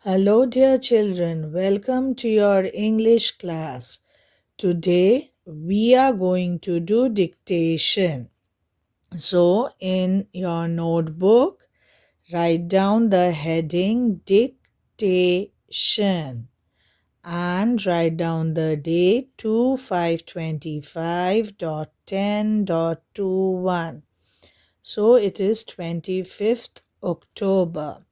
Hello, dear children. Welcome to your English class. Today we are going to do dictation. So, in your notebook, write down the heading Dictation and write down the date 2525.10.21. So, it is 25th October.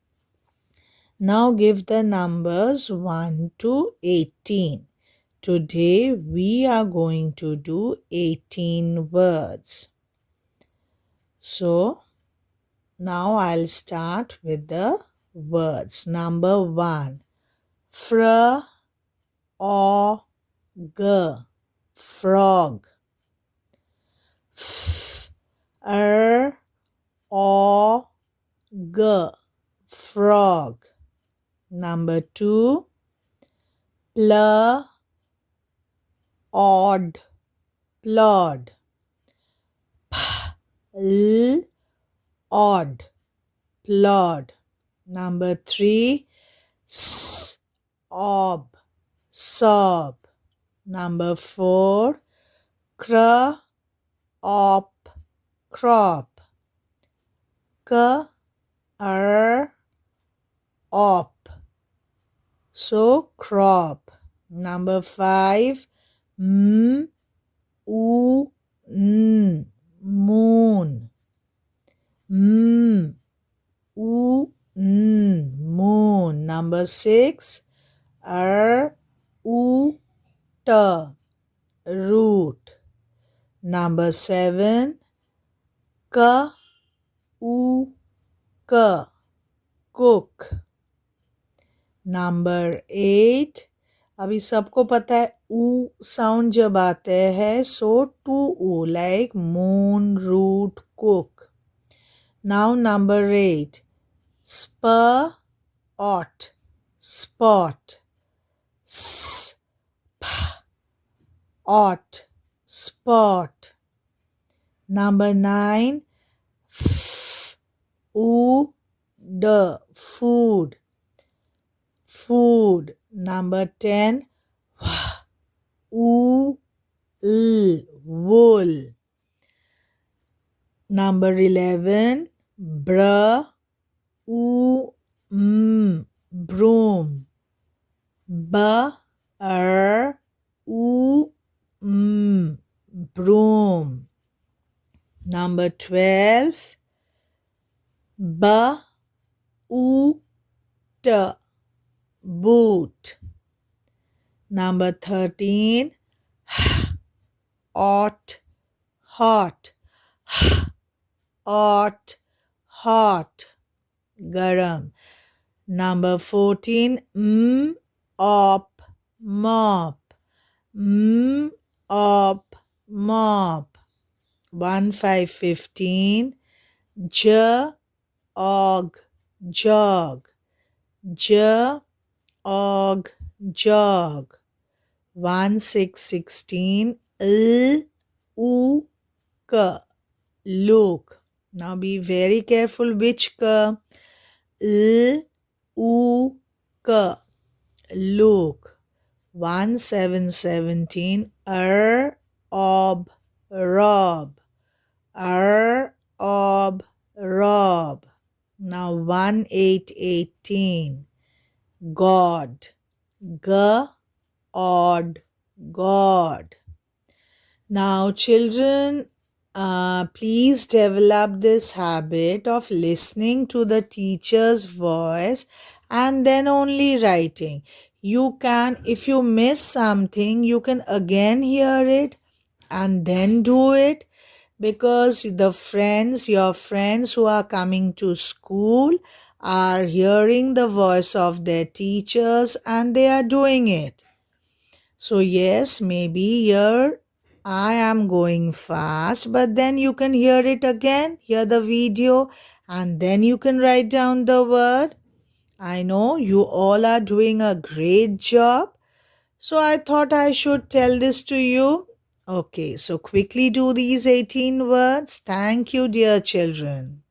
Now give the numbers 1 to 18. Today we are going to do 18 words. So now I'll start with the words. Number 1. Frog, frog. Frog, frog. Number 2. Plod, plod. Odd, plod. Number 3. Sob, sob. Number 4. Crop, crop. Op. So crop. Number 5. Moon, moon. Moon. Number 6. Root. Number 7. Cook. Number 8. अभी सबको पता है ऊ sound जब आता है सो to ऊ like moon, root, cook. Now number 8. Spot, spot. Spot. Number 9. Food, food. Number 10. Wool, wool. Number 11. Broom. Broom. Number 12. Boot. Number 13. Hot, garam. Number 14. Mop, mop. 1, 5, 15. Jog, 1, 6, 16. Look. Now be very careful which look. 1, 7, 17. Rob. 1, 8, 18. God. God. Now children, please develop this habit of listening to the teacher's voice and then only writing. You can, if you miss something, you can again hear it and then do it, because your friends who are coming to school are hearing the voice of their teachers and they are doing it. So yes, maybe here I am going fast, but then you can hear it again, hear the video, and then you can write down the word. I know you all are doing a great job, so I thought I should tell this to you. Okay, so quickly do these 18 words. Thank you, dear children.